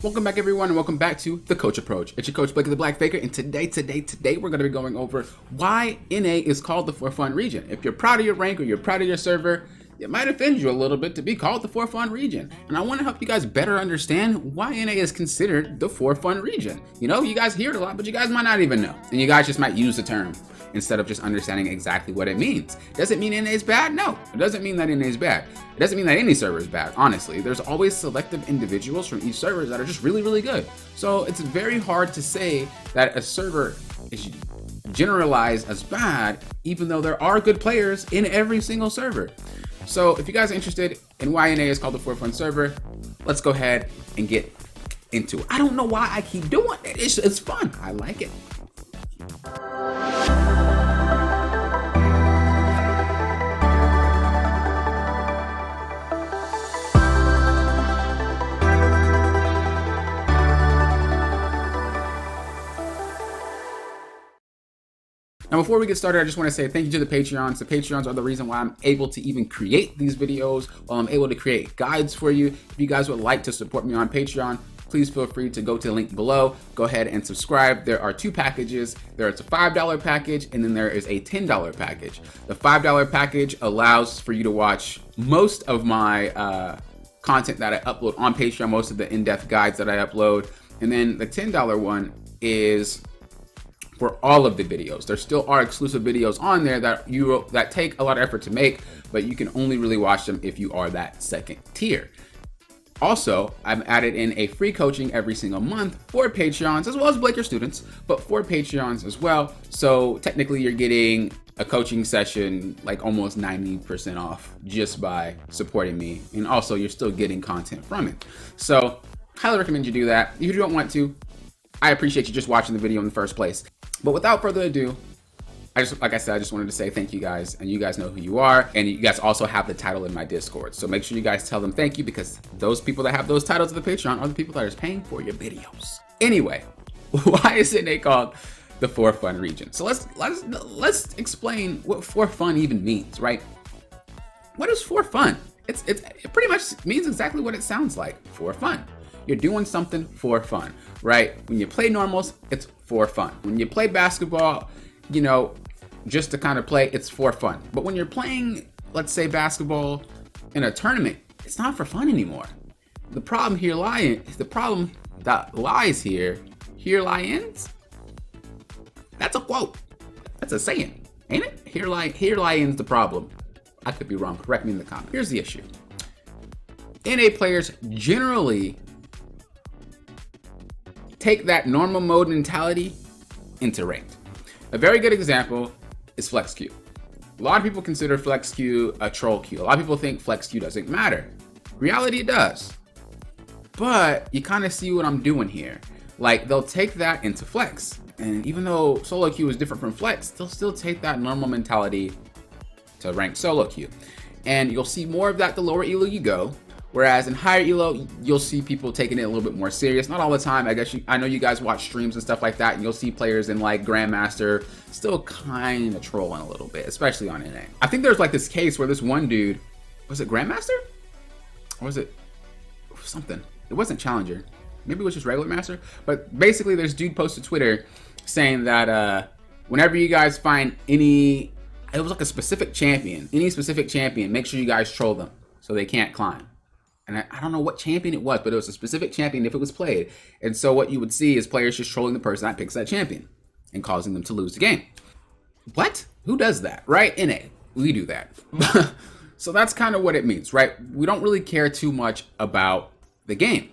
Welcome back, everyone, and welcome back to The Coach Approach. It's your coach, Blake the Black Faker, and today, we're going to be going over why NA is called the For Fun region. If you're proud of your rank or you're proud of your server, it might offend you a little bit to be called the For Fun region. And I want to help you guys better understand why NA is considered the For Fun region. You know, you guys hear it a lot, but you guys might not even know. And you guys just might use the term instead of just understanding exactly what it means. Does it mean NA is bad? No, it doesn't mean that NA is bad. It doesn't mean that any server is bad, honestly. There's always selective individuals from each server that are just really, really good. So it's very hard to say that a server is generalized as bad, even though there are good players in every single server. So if you guys are interested in why NA is called the For Fun server, let's go ahead and get into it. I don't know why I keep doing it. It's fun. I like it. Now, before we get started, I just want to say thank you to the Patreons. The Patreons are the reason why I'm able to even create these videos, while I'm able to create guides for you. If you guys would like to support me on Patreon, please feel free to go to the link below. Go ahead and subscribe. There are two packages. There is a $5 package, and then there is a $10 package. The $5 package allows for you to watch most of my content that I upload on Patreon, most of the in-depth guides that I upload. And then the $10 one is for all of the videos. There still are exclusive videos on there that take a lot of effort to make, but you can only really watch them if you are that second tier. Also, I've added in a free coaching every single month for Patreons, as well as Blaker students, but for Patreons as well. So technically you're getting a coaching session like almost 90% off just by supporting me. And also you're still getting content from it. So highly recommend you do that. If you don't want to, I appreciate you just watching the video in the first place. But without further ado, like I said, I just wanted to say thank you guys, and you guys know who you are, and you guys also have the title in my Discord. So make sure you guys tell them thank you, because those people that have those titles of the Patreon are the people that are paying for your videos. Anyway, why is NA called the For Fun region? So let's explain what For Fun even means, right? What is For Fun? It pretty much means exactly what it sounds like, for fun. You're doing something for fun, right? When you play normals, it's for fun. When you play basketball, you know, just to kind of play, it's for fun. But when you're playing, let's say, basketball in a tournament, it's not for fun anymore. The problem that lies here lions? That's a quote. That's a saying, ain't it? Here lions the problem. I could be wrong. Correct me in the comments. Here's the issue. NA players generally take that normal mode mentality into ranked. A very good example is Flex Q. A lot of people consider Flex Q a troll Q. A lot of people think Flex Q doesn't matter. Reality, it does. But you kind of see what I'm doing here. Like, they'll take that into Flex. And even though solo Q is different from Flex, they'll still take that normal mentality to ranked solo Q. And you'll see more of that the lower elo you go. Whereas in higher elo, you'll see people taking it a little bit more serious. Not all the time. I know you guys watch streams and stuff like that, and you'll see players in like Grandmaster still kind of trolling a little bit, especially on NA. I think there's like this case where this one dude, was it Grandmaster? Or was it something? It wasn't Challenger. Maybe it was just regular Master. But basically, this dude posted Twitter saying that whenever you guys find it was like a specific champion, any specific champion, make sure you guys troll them so they can't climb. And I don't know what champion it was, but it was a specific champion if it was played. And so what you would see is players just trolling the person that picks that champion and causing them to lose the game. What? Who does that, right? NA, we do that. So that's kind of what it means, right? We don't really care too much about the game.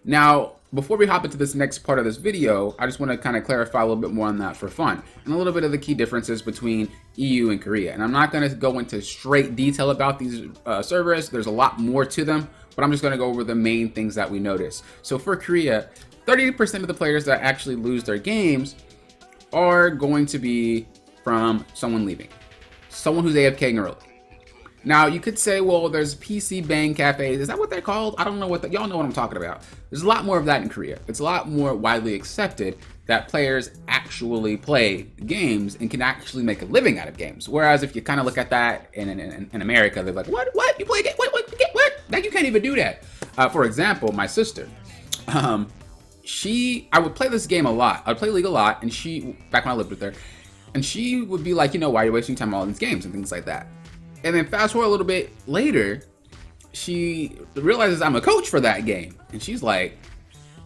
Now, before we hop into this next part of this video, I just want to kind of clarify a little bit more on that for fun, and a little bit of the key differences between EU and Korea. And I'm not going to go into straight detail about these servers. There's a lot more to them, but I'm just going to go over the main things that we notice. So for Korea, 30% of the players that actually lose their games are going to be from someone leaving, someone who's AFKing early. Now, you could say, well, there's PC bang cafes. Is that what they're called? I don't know y'all know what I'm talking about. There's a lot more of that in Korea. It's a lot more widely accepted that players actually play games and can actually make a living out of games. Whereas if you kind of look at that in America, they're like, what? You play a game? What? Like, you can't even do that. For example, my sister. I would play this game a lot. I would play League a lot, and back when I lived with her, and she would be like, why are you wasting time on all these games and things like that. And then fast forward a little bit later, she realizes I'm a coach for that game, and she's like,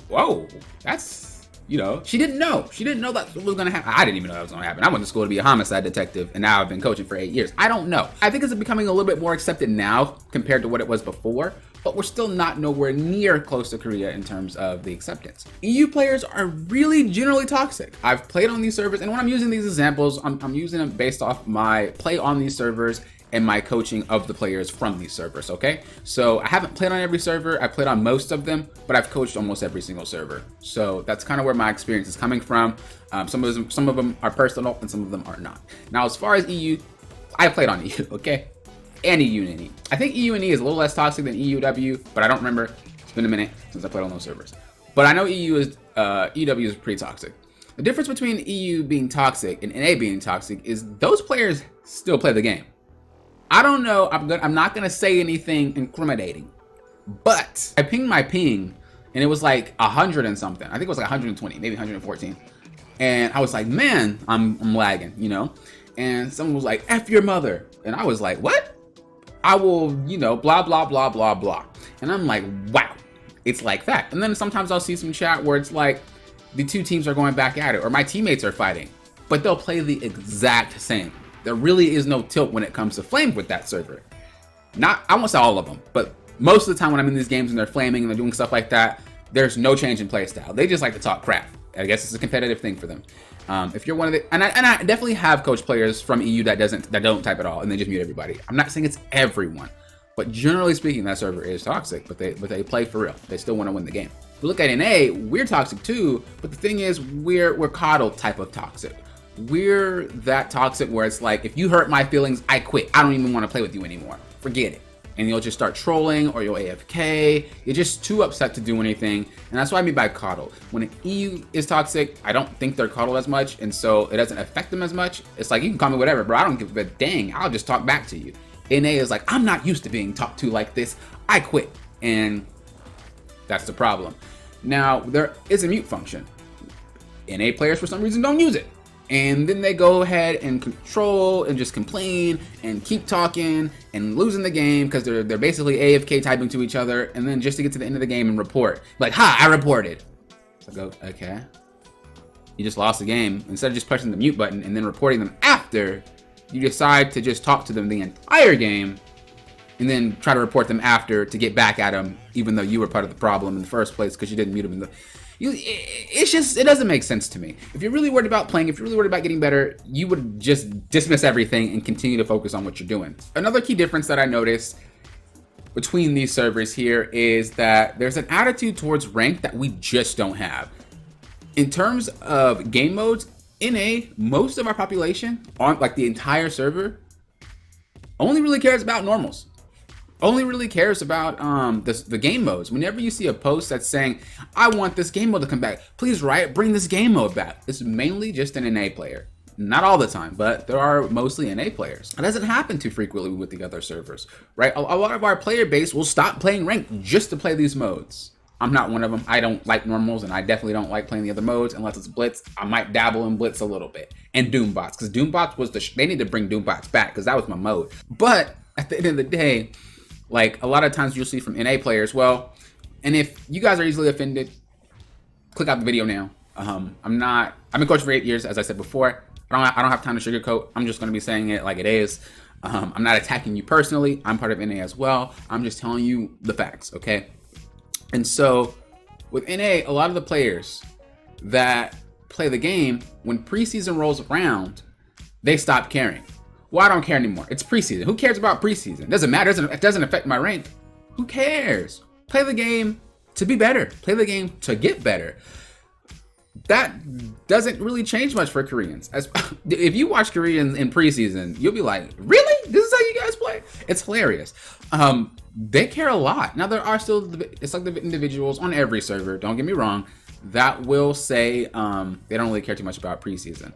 whoa, that's, she didn't know that was gonna happen. I didn't even know that was gonna happen. I went to school to be a homicide detective, and now I've been coaching for 8 years. I don't know. I think it's becoming a little bit more accepted now compared to what it was before, but we're still not nowhere near close to Korea in terms of the acceptance. EU players are really generally toxic. I've played on these servers, and when I'm using these examples, I'm using them based off my play on these servers and my coaching of the players from these servers, okay? So I haven't played on every server. I played on most of them, but I've coached almost every single server. So that's kind of where my experience is coming from. Some of them are personal and some of them are not. Now, as far as EU, I played on EU, okay? And EU and NE. I think EU and NE is a little less toxic than EUW, but I don't remember. It's been a minute since I played on those servers. But I know EUW is pretty toxic. The difference between EU being toxic and NA being toxic is those players still play the game. I don't know, I'm not gonna say anything incriminating, but I pinged my ping and it was like 100 and something. I think it was like 120, maybe 114. And I was like, man, I'm lagging, And someone was like, F your mother. And I was like, what? I will, blah, blah, blah, blah, blah. And I'm like, wow, it's like that. And then sometimes I'll see some chat where it's like the two teams are going back at it or my teammates are fighting, but they'll play the exact same. There really is no tilt when it comes to flame with that server. I won't say all of them, but most of the time when I'm in these games and they're flaming and they're doing stuff like that, there's no change in play style. They just like to talk crap. I guess it's a competitive thing for them. If you're one of the, and I definitely have coached players from EU that don't type at all and they just mute everybody. I'm not saying it's everyone, but generally speaking, that server is toxic. But they play for real. They still want to win the game. If you look at NA, we're toxic too. But the thing is, we're coddled type of toxic. We're that toxic where it's like, if you hurt my feelings, I quit. I don't even want to play with you anymore. Forget it. And you'll just start trolling or you'll AFK. You're just too upset to do anything. And that's what I mean by coddle. When an EU is toxic, I don't think they're coddled as much. And so it doesn't affect them as much. It's like, you can call me whatever, bro. I don't give a dang. I'll just talk back to you. NA is like, I'm not used to being talked to like this. I quit. And that's the problem. Now, there is a mute function. NA players, for some reason, don't use it. And then they go ahead and control and just complain and keep talking and losing the game because they're basically AFK typing to each other, and then just to get to the end of the game and report. Like, ha, I reported. So I go, okay. You just lost the game. Instead of just pressing the mute button and then reporting them after, you decide to just talk to them the entire game and then try to report them after to get back at them, even though you were part of the problem in the first place because you didn't mute them in the... it doesn't make sense to me. If you're really worried about playing, if you're really worried about getting better, you would just dismiss everything and continue to focus on what you're doing. Another key difference that I noticed between these servers here is that there's an attitude towards rank that we just don't have. In terms of game modes, NA, most of our population, on like the entire server, only really cares about normals. Only really cares about the game modes. Whenever you see a post that's saying, I want this game mode to come back, please Riot, bring this game mode back. It's mainly just an NA player. Not all the time, but there are mostly NA players. It doesn't happen too frequently with the other servers, right? A lot of our player base will stop playing ranked just to play these modes. I'm not one of them. I don't like normals, and I definitely don't like playing the other modes unless it's Blitz. I might dabble in Blitz a little bit. And Doombots, because Doombots was they need to bring Doombots back, because that was my mode. But at the end of the day, like a lot of times you'll see from NA players, well, and if you guys are easily offended, click out the video now. I've been coaching for 8 years, as I said before. I don't have time to sugarcoat. I'm just going to be saying it like it is. I'm not attacking you personally. I'm part of NA as well. I'm just telling you the facts, okay? And so with NA, a lot of the players that play the game, when preseason rolls around, they stop caring. Well, I don't care anymore. It's preseason. Who cares about preseason? It doesn't matter. It doesn't affect my rank. Who cares? Play the game to be better. Play the game to get better. That doesn't really change much for Koreans. If you watch Koreans in preseason, you'll be like, really? This is how you guys play? It's hilarious. They care a lot. Now, there are still, it's like the individuals on every server, don't get me wrong, that will say they don't really care too much about preseason.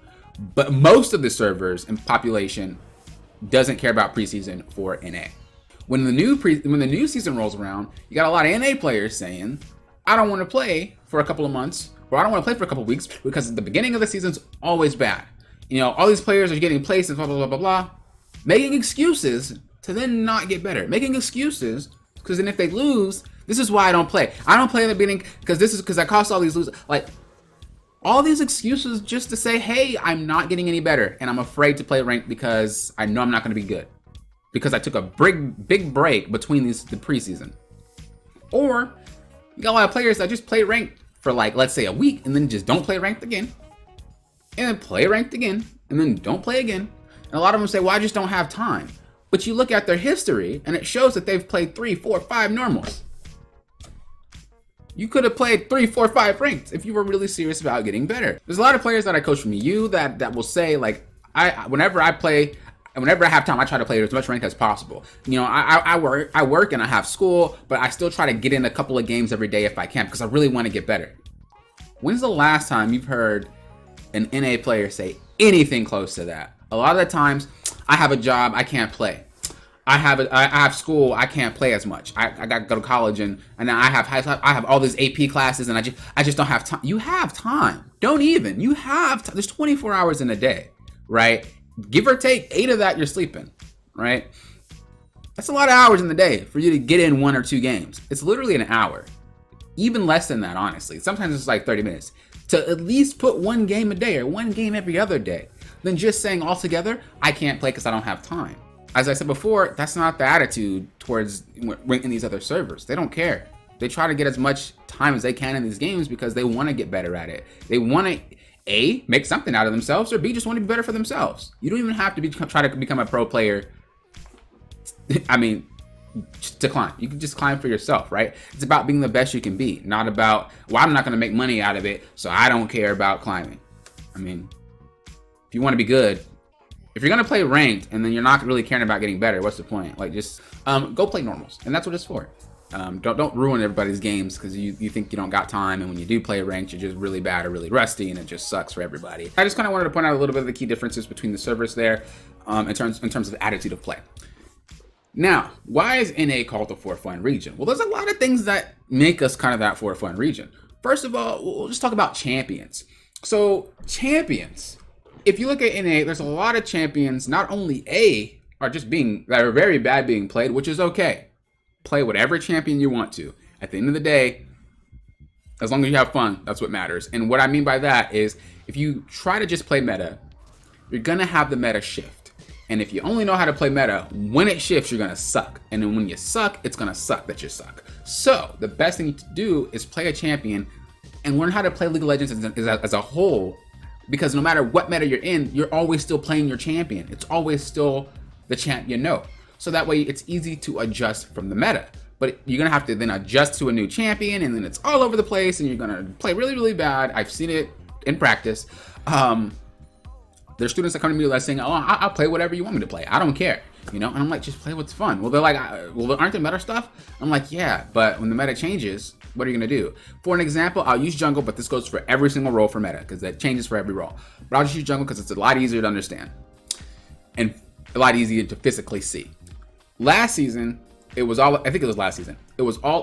But most of the servers and population doesn't care about preseason for NA. When the new season rolls around, you got a lot of NA players saying, I don't want to play for a couple of months, or I don't want to play for a couple of weeks because the beginning of the season's always bad. You know, all these players are getting placed and blah, blah, blah, blah, blah. Making excuses to then not get better. Making excuses because then if they lose, this is why I don't play. I don't play in the beginning because I cost all these losers. Like, all these excuses just to say, hey, I'm not getting any better and I'm afraid to play ranked because I know I'm not going to be good because I took a big break between the preseason. Or you got a lot of players that just play ranked for, like, let's say a week and then just don't play ranked again, and then play ranked again and then don't play again. And a lot of them say, well, I just don't have time. But you look at their history and it shows that they've played 3, 4, 5 normals. You could have played 3, 4, 5 ranked if you were really serious about getting better. There's a lot of players that I coach from EU that will say, like, whenever I have time, I try to play as much ranked as possible. You know, I work and I have school, but I still try to get in a couple of games every day if I can because I really want to get better. When's the last time you've heard an NA player say anything close to that? A lot of the times, I have a job, I can't play. I have school, I can't play as much. I got to go to college and I have all these AP classes and I just don't have time. You have time. You have time. There's 24 hours in a day, right? Give or take 8 of that you're sleeping, right? That's a lot of hours in the day for you to get in 1 or 2 games. It's literally an hour. Even less than that, honestly. Sometimes it's like 30 minutes. To at least put 1 game a day or 1 game every other day. Than just saying altogether, I can't play because I don't have time. As I said before, that's not the attitude towards in these other servers. They don't care. They try to get as much time as they can in these games because they want to get better at it. They want to, A, make something out of themselves, or B, just want to be better for themselves. You don't even have to try to become a pro player. I mean, to climb. You can just climb for yourself, right? It's about being the best you can be, not about, well, I'm not going to make money out of it, so I don't care about climbing. I mean, if you want to be good, if you're going to play ranked and then you're not really caring about getting better, what's the point? Like, just go play normals. And that's what it's for. Don't ruin everybody's games because you think you don't got time. And when you do play ranked, you're just really bad or really rusty and it just sucks for everybody. I just kind of wanted to point out a little bit of the key differences between the servers there in terms of attitude of play. Now, why is NA called the for fun region? Well, there's a lot of things that make us kind of that for fun region. First of all, we'll just talk about champions. So champions. If you look at NA, there's a lot of champions, not only that are very bad being played, which is okay. Play whatever champion you want to. At the end of the day, as long as you have fun, that's what matters. And what I mean by that is, if you try to just play meta, you're going to have the meta shift. And if you only know how to play meta, when it shifts, you're going to suck. And then when you suck, it's going to suck that you suck. So the best thing to do is play a champion and learn how to play League of Legends as a whole. Because no matter what meta you're in, you're always still playing your champion. It's always still the champ you know. So that way it's easy to adjust from the meta. But you're going to have to then adjust to a new champion, and then it's all over the place, and you're going to play really, really bad. I've seen it in practice. There's students that come to me that are saying, oh, I'll play whatever you want me to play. I don't care. You know, and I'm like, just play what's fun. Well, they're like, well, aren't there meta stuff? I'm like, yeah, but when the meta changes, what are you going to do? For an example, I'll use jungle, but this goes for every single role for meta because that changes for every role. But I'll just use jungle because it's a lot easier to understand and a lot easier to physically see. Last season, it was all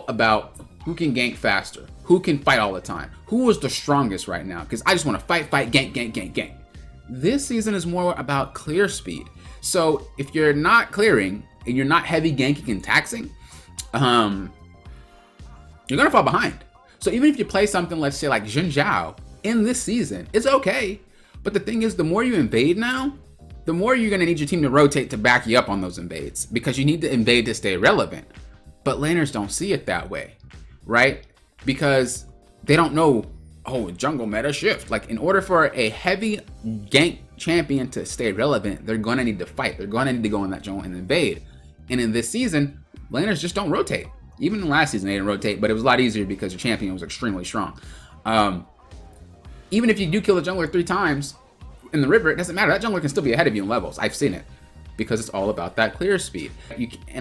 about who can gank faster, who can fight all the time, who is the strongest right now, because I just want to fight, gank. This season is more about clear speed. So if you're not clearing and you're not heavy ganking and taxing, you're gonna fall behind. So even if you play something, let's say like Jin Zhao in this season, it's okay. But the thing is, the more you invade now, the more you're gonna need your team to rotate to back you up on those invades, because you need to invade to stay relevant. But laners don't see it that way, right? Because they don't know, oh, jungle meta shift. Like, in order for a heavy gank champion to stay relevant, they're gonna need to fight. They're gonna need to go in that jungle and invade. And in this season, laners just don't rotate. Even in last season, they didn't rotate, but it was a lot easier because your champion was extremely strong. Even if you do kill a jungler 3 times in the river, it doesn't matter. That jungler can still be ahead of you in levels. I've seen it, because it's all about that clear speed.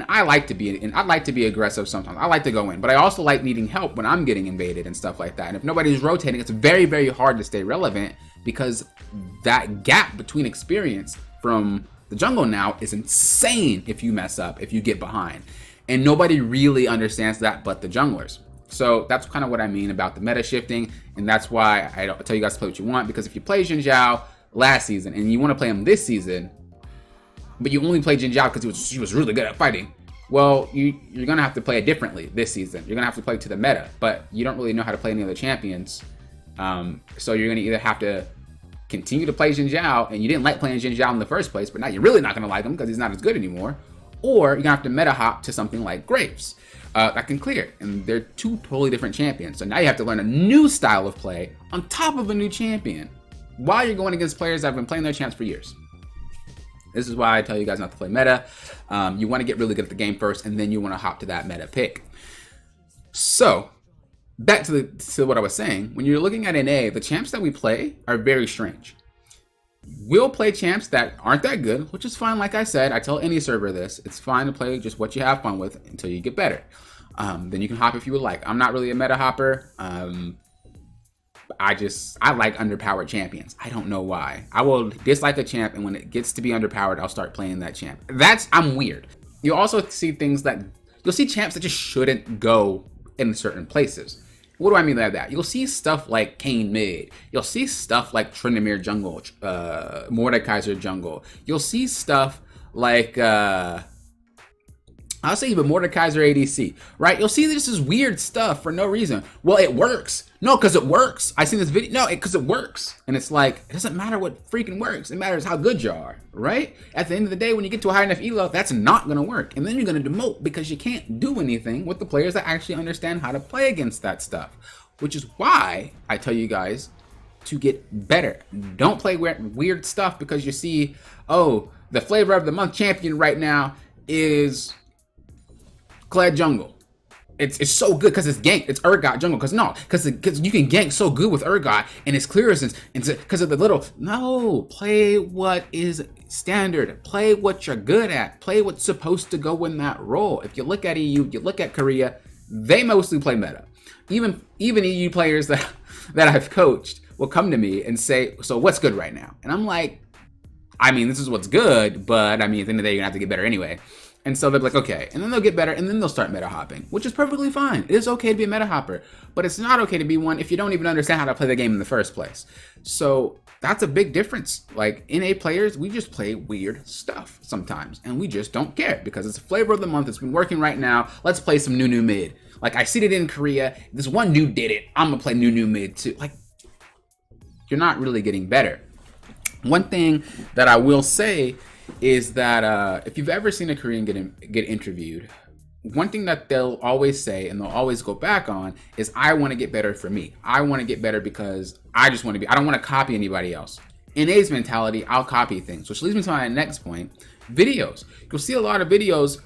I like to be aggressive sometimes. I like to go in, but I also like needing help when I'm getting invaded and stuff like that. And if nobody's rotating, it's very, very hard to stay relevant, because that gap between experience from the jungle now is insane if you mess up, if you get behind. And nobody really understands that but the junglers. So that's kind of what I mean about the meta shifting, and that's why I don't tell you guys to play what you want, because if you play Jin Zhao last season and you want to play him this season, but you only play Jin Zhao because he was really good at fighting, well, you're going to have to play it differently this season. You're going to have to play to the meta, but you don't really know how to play any other champions. So you're going to either have to continue to play Jin Zhao, and you didn't like playing Jin Zhao in the first place, but now you're really not going to like him because he's not as good anymore, or you're going to have to meta hop to something like Graves. That can clear, and they're two totally different champions. So now you have to learn a new style of play on top of a new champion while you're going against players that have been playing their champs for years. This is why I tell you guys not to play meta. You want to get really good at the game first, and then you want to hop to that meta pick. So back to what I was saying. When you're looking at NA, the champs that we play are very strange. We'll play champs that aren't that good, which is fine. Like I said, I tell any server this. It's fine to play just what you have fun with until you get better. Then you can hop if you would like. I'm not really a meta hopper. I like underpowered champions. I don't know why. I will dislike a champ, and when it gets to be underpowered, I'll start playing that champ. I'm weird. You'll also see you'll see champs that just shouldn't go in certain places. What do I mean by that? You'll see stuff like Kayn mid. You'll see stuff like Tryndamere jungle, Mordekaiser jungle. You'll see stuff like, I'll say even Mordekaiser ADC, right? You'll see this is weird stuff for no reason. Well, it works. No, because it works. I seen this video. No, because it works. And it's like, it doesn't matter what freaking works. It matters how good you are, right? At the end of the day, when you get to a high enough elo, that's not going to work. And then you're going to demote because you can't do anything with the players that actually understand how to play against that stuff. Which is why I tell you guys to get better. Don't play weird stuff because you see, oh, the flavor of the month champion right now is Kled jungle. It's so good because it's gank. It's Urgot jungle. Because you can gank so good with Urgot and it's clearance because of the little. No, play what is standard. Play what you're good at. Play what's supposed to go in that role. If you look at EU, you look at Korea, they mostly play meta. Even EU players that I've coached will come to me and say, "So what's good right now?" And I'm like, I mean, this is what's good, but I mean, at the end of the day, you're gonna have to get better anyway. And so they're like, okay, and then they'll get better, and then they'll start meta hopping, which is perfectly fine. It is okay to be a meta hopper, but it's not okay to be one if you don't even understand how to play the game in the first place. So that's a big difference. Like NA players, we just play weird stuff sometimes, and we just don't care because it's a flavor of the month. It's been working right now. Let's play some new mid. Like I see it in Korea. This one dude did it. I'm gonna play new mid too. Like you're not really getting better. One thing that I will say is that if you've ever seen a Korean get interviewed, one thing that they'll always say and they'll always go back on is, I want to get better for me. I want to get better because I just want to be, I don't want to copy anybody else. In NA's mentality, I'll copy things, which leads me to my next point, videos. You'll see a lot of videos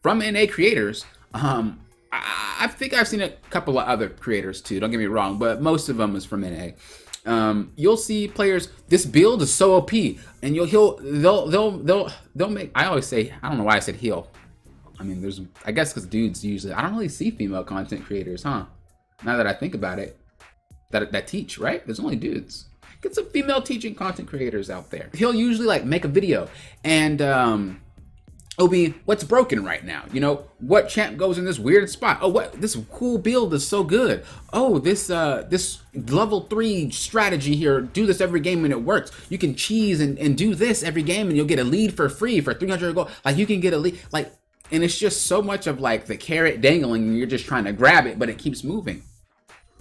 from NA creators. I think I've seen a couple of other creators too, don't get me wrong, but most of them is from NA. You'll see players, this build is so OP, and they'll make, I always say, I don't know why I said heal. I mean, I guess because dudes usually, I don't really see female content creators, huh? Now that I think about it, that teach, right? There's only dudes. Get some female teaching content creators out there. He'll usually like make a video and, it'll be what's broken right now. You know, what champ goes in this weird spot? Oh, what this cool build is so good. Oh, this level 3 strategy here. Do this every game and it works. You can cheese and do this every game and you'll get a lead for free for 300 gold. Like you can get a lead. Like, and it's just so much of like the carrot dangling and you're just trying to grab it, but it keeps moving.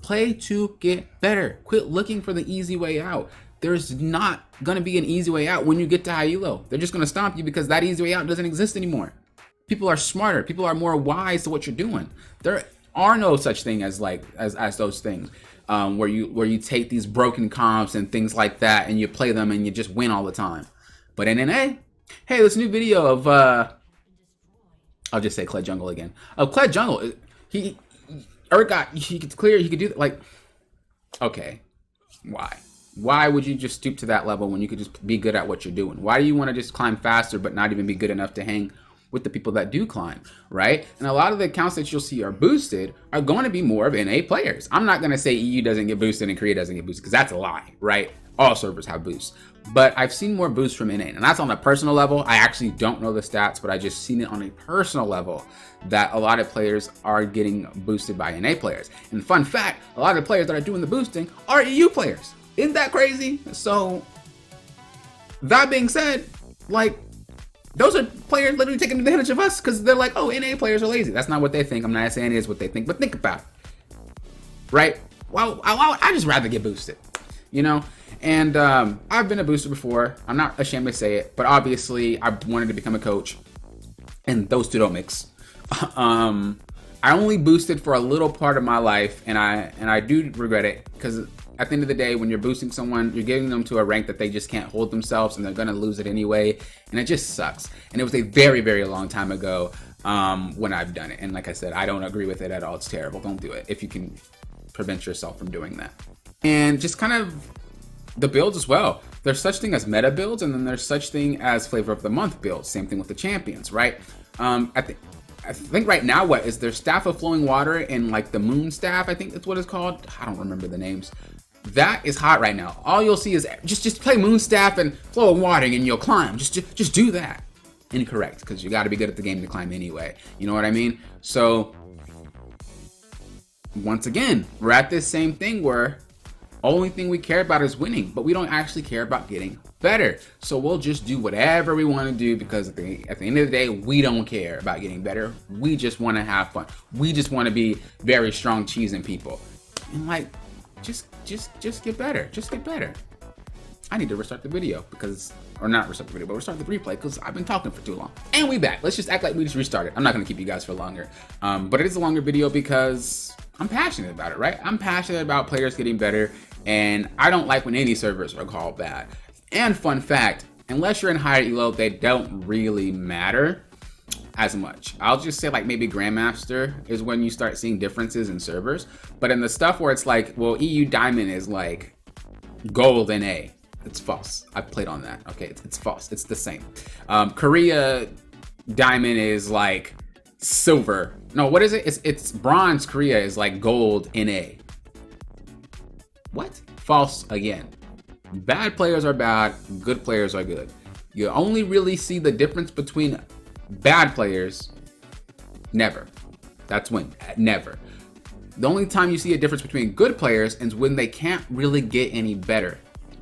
Play to get better. Quit looking for the easy way out. There's not going to be an easy way out when you get to high elo. They're just going to stomp you because that easy way out doesn't exist anymore. People are smarter. People are more wise to what you're doing. There are no such thing as those things where you take these broken comps and things like that and you play them and you just win all the time. But in NA, hey, this new video of I'll just say Kled Jungle again. Of Kled Jungle, he could clear. He could do that. Like, okay, why? Why would you just stoop to that level when you could just be good at what you're doing? Why do you want to just climb faster but not even be good enough to hang with the people that do climb, right? And a lot of the accounts that you'll see are boosted are going to be more of NA players. I'm not going to say EU doesn't get boosted and Korea doesn't get boosted because that's a lie, right? all servers have boosts. But I've seen more boosts from NA, and that's on a personal level. I actually don't know the stats, but I just seen it on a personal level that a lot of players are getting boosted by NA players. And fun fact, a lot of the players that are doing the boosting are EU players. Isn't that crazy? So that being said, like, those are players literally taking advantage of us because they're like, oh, NA players are lazy. That's not what they think. I'm not saying it is what they think, but think about it, right? Well, I just rather get boosted, you know? And I've been a booster before. I'm not ashamed to say it, but obviously I wanted to become a coach, and those two don't mix. I only boosted for a little part of my life, and I do regret it, because at the end of the day, when you're boosting someone, you're giving them to a rank that they just can't hold themselves, and they're gonna lose it anyway, and it just sucks. And it was a very, very long time ago when I've done it, and like I said, I don't agree with it at all. It's terrible. Don't do it if you can prevent yourself from doing that. And just kind of the builds as well. There's such thing as meta builds, and then there's such thing as flavor of the month builds. Same thing with the champions, right? I think right now, what is their Staff of Flowing Water and like the Moon Staff, I think that's what it's called. I don't remember the names. That is hot right now. All you'll see is just play Moon Staff and Flow of Water and you'll climb. Just do that. Incorrect, because you got to be good at the game to climb anyway. You know what I mean? So once again, we're at this same thing where only thing we care about is winning, but we don't actually care about getting better. So we'll just do whatever we want to do, because at the end of the day, we don't care about getting better. We just want to have fun. We just want to be very strong cheesing people. And like, just get better. Just get better. I need to restart the video or not restart the video, but restart the replay, because I've been talking for too long. And we back. Let's just act like we just restarted. I'm not going to keep you guys for longer. But it is a longer video because I'm passionate about it, right? I'm passionate about players getting better, and I don't like when any servers are called bad. And fun fact, unless you're in higher elo, they don't really matter as much. I'll just say like maybe Grandmaster is when you start seeing differences in servers. But in the stuff where it's like, well, EU Diamond is like gold in A, it's false. I've played on that. Okay, it's false. It's the same. Korea Diamond is like silver. No, what is it? It's bronze. Korea is like gold in A. What? False again. Bad players are bad, good players are good. You only really see the difference between bad players never. That's when, never. The only time you see a difference between good players is when they can't really get any better.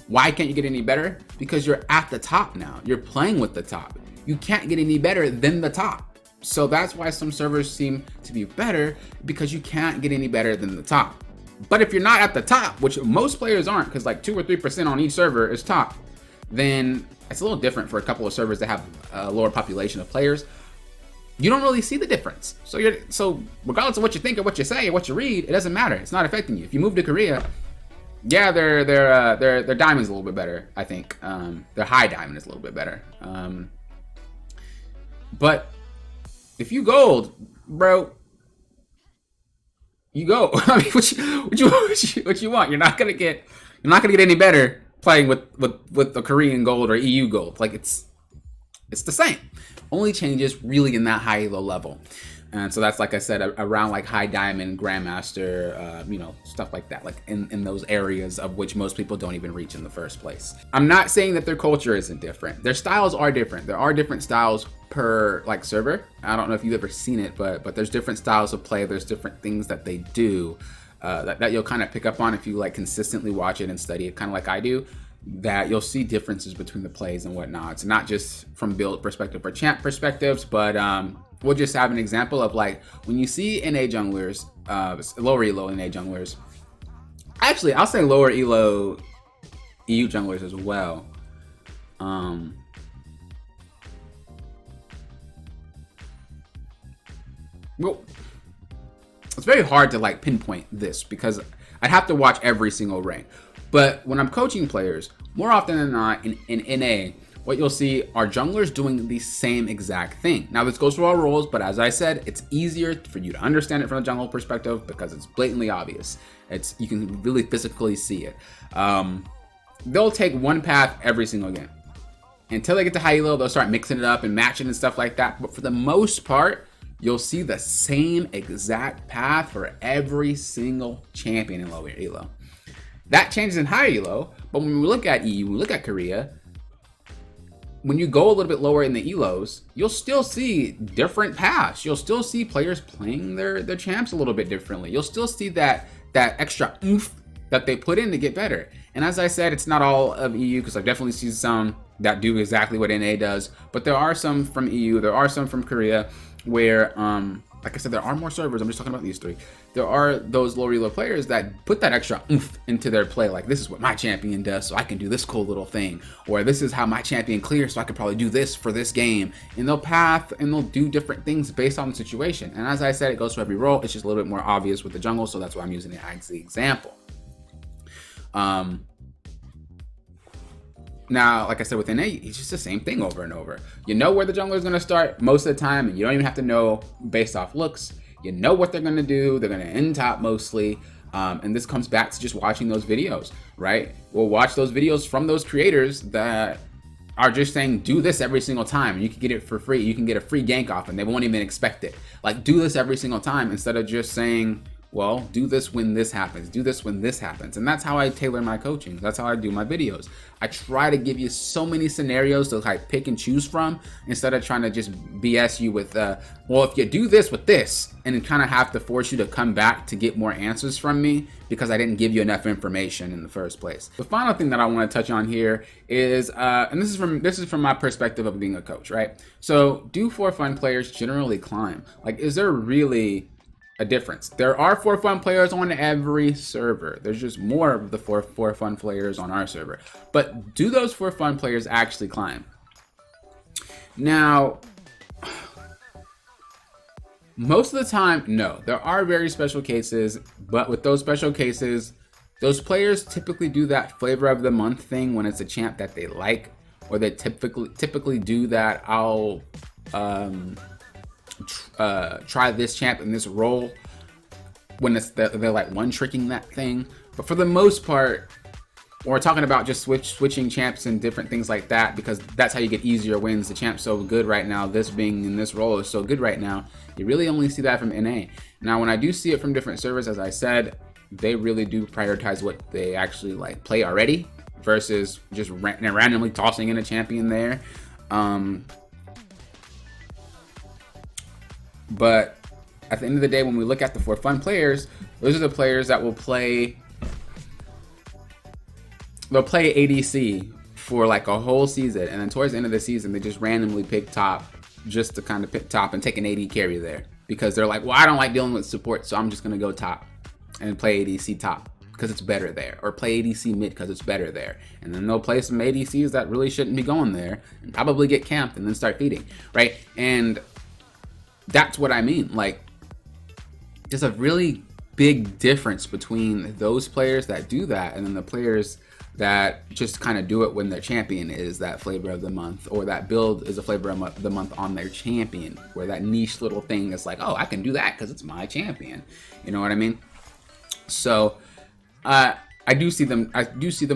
Why can't you get any better? Because you're at the top now. You're playing with the top. You can't get any better than the top. So that's why some servers seem to be better, because you can't get any better than the top. But if you're not at the top, which most players aren't, because like 2 or 3% on each server is top, then it's a little different for a couple of servers that have a lower population of players. You don't really see the difference. So regardless of what you think or what you say or what you read, it doesn't matter. It's not affecting you. If you move to Korea, yeah, their diamond's a little bit better, I think. Their high diamond is a little bit better. But if you gold, bro, you go. I mean, what you want? You're not gonna get any better playing with the Korean gold or EU gold. Like it's the same. Only changes really in that high elo level. And so that's, like I said, around like high diamond, grandmaster, you know, stuff like that, like in those areas of which most people don't even reach in the first place. I'm not saying that their culture isn't different. Their styles are different. There are different styles per like server. I don't know if you've ever seen it, but there's different styles of play. There's different things that they do that you'll kind of pick up on if you like consistently watch it and study it, kind of like I do. That you'll see differences between the plays and whatnot. It's not just from build perspective or champ perspectives, but we'll just have an example of like when you see NA junglers, lower elo NA junglers. Actually, I'll say lower elo EU junglers as well. Well, it's very hard to like pinpoint this because I'd have to watch every single rank. But when I'm coaching players, more often than not in NA, what you'll see are junglers doing the same exact thing. Now this goes for all roles, but as I said, it's easier for you to understand it from a jungle perspective because it's blatantly obvious. You can really physically see it. They'll take one path every single game. Until they get to high elo, they'll start mixing it up and matching and stuff like that. But for the most part, you'll see the same exact path for every single champion in lower elo. That changes in higher elo, but when we look at EU, we look at Korea, when you go a little bit lower in the elos, you'll still see different paths. You'll still see players playing their champs a little bit differently. You'll still see that extra oomph that they put in to get better. And as I said, it's not all of EU, because I've definitely seen some that do exactly what NA does, but there are some from EU, there are some from Korea, where like I said, there are more servers. I'm just talking about these three. There are those low elo players that put that extra oomph into their play. Like, this is what my champion does, so I can do this cool little thing. Or this is how my champion clears, so I could probably do this for this game. And they'll path and they'll do different things based on the situation. And as I said, it goes for every role. It's just a little bit more obvious with the jungle, so that's why I'm using it as the example. Now, like I said, with NA, it's just the same thing over and over. You know where the jungler is going to start most of the time, and you don't even have to know based off looks. You know what they're going to do. They're going to end top mostly. And this comes back to just watching those videos, right? We'll watch those videos from those creators that are just saying, do this every single time, and you can get it for free. You can get a free gank off, and they won't even expect it. Like, do this every single time, instead of just saying, well, do this when this happens, do this when this happens. And that's how I tailor my coaching. That's how I do my videos. I try to give you so many scenarios to like pick and choose from, instead of trying to just BS you with, well, if you do this with this, and kind of have to force you to come back to get more answers from me because I didn't give you enough information in the first place. The final thing that I want to touch on here is, and this is from my perspective of being a coach, right? So, do for fun players generally climb? Like, is there really a difference? There are for fun players on every server. There's just more of the for fun players on our server. But do those for fun players actually climb? Now, most of the time, no. There are very special cases, but with those special cases, those players typically do that flavor of the month thing when it's a champ that they like, or they typically do that, I'll try this champ in this role, when it's they're like one tricking that thing. But for the most part, when we're talking about just switching champs and different things like that, because that's how you get easier wins. The champ's so good right now, this being in this role is so good right now, you really only see that from NA. Now, when I do see it from different servers, as I said, they really do prioritize what they actually like play already, versus just randomly tossing in a champion there. But at the end of the day, when we look at the for fun players, those are the players that will play. They'll play ADC for like a whole season, and then towards the end of the season, they just randomly pick top, just to kind of pick top and take an AD carry there, because they're like, well, I don't like dealing with support, so I'm just gonna go top and play ADC top because it's better there, or play ADC mid because it's better there. And then they'll play some ADCs that really shouldn't be going there, and probably get camped and then start feeding, right? And that's what I mean. Like, there's a really big difference between those players that do that and then the players that just kind of do it when their champion is that flavor of the month, or that build is a flavor of the month on their champion, where that niche little thing is like, oh, I can do that because it's my champion. You know what I mean? So I do see them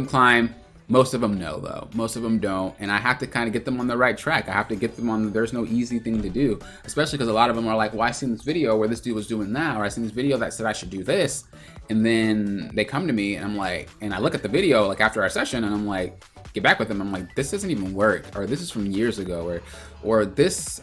climb. Most of them no, though. Most of them don't, and I have to kind of get them on the right track. I have to get them on. There's no easy thing to do, especially because a lot of them are like, well, I seen this video where this dude was doing that, or I seen this video that said I should do this, and then they come to me and I'm like, and I look at the video like after our session and I'm like, get back with them. I'm like, this doesn't even work, or this is from years ago, or this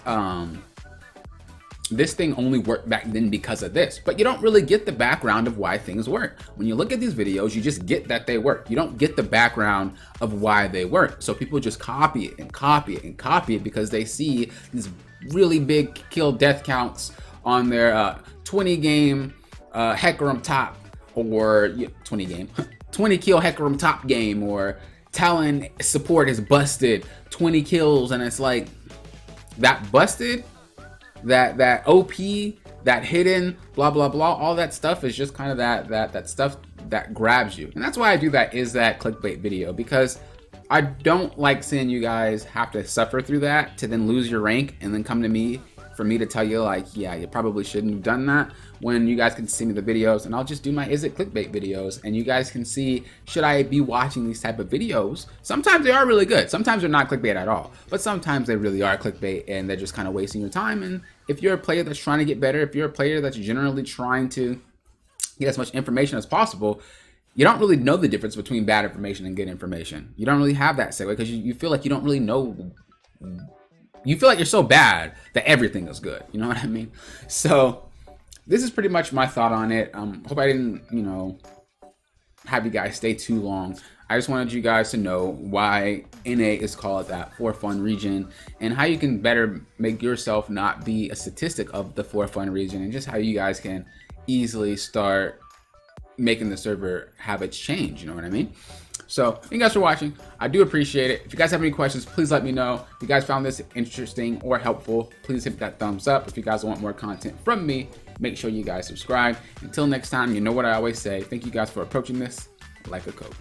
this thing only worked back then because of this. But you don't really get the background of why things work. When you look at these videos, you just get that they work. You don't get the background of why they work. So people just copy it and copy it and copy it because they see these really big kill death counts on their 20 game Hecarim top, or 20 game 20 kill Hecarim top game, or Talon support is busted 20 kills, and it's like, that busted, that OP, that hidden, blah blah blah, all that stuff is just kind of that stuff that grabs you. And that's why I do that is that clickbait video, because I don't like seeing you guys have to suffer through that to then lose your rank and then come to me for me to tell you like, yeah, you probably shouldn't have done that, when you guys can see me the videos, and I'll just do my is it clickbait videos, and you guys can see, should I be watching these type of videos? Sometimes they are really good, sometimes they're not clickbait at all, but sometimes they really are clickbait and they're just kind of wasting your time. And if you're a player that's trying to get better, if you're a player that's generally trying to get as much information as possible, you don't really know the difference between bad information and good information. You don't really have that segue because you feel like you don't really know. You feel like you're so bad that everything is good. You know what I mean? So this is pretty much my thought on it. Hope I didn't, have you guys stay too long. I just wanted you guys to know why NA is called that for fun region and how you can better make yourself not be a statistic of the for fun region, and just how you guys can easily start making the server habits change. You know what I mean? So thank you guys for watching. I do appreciate it. If you guys have any questions, please let me know. If you guys found this interesting or helpful, please hit that thumbs up. If you guys want more content from me, make sure you guys subscribe. Until next time, you know what I always say. Thank you guys for approaching this like a coach.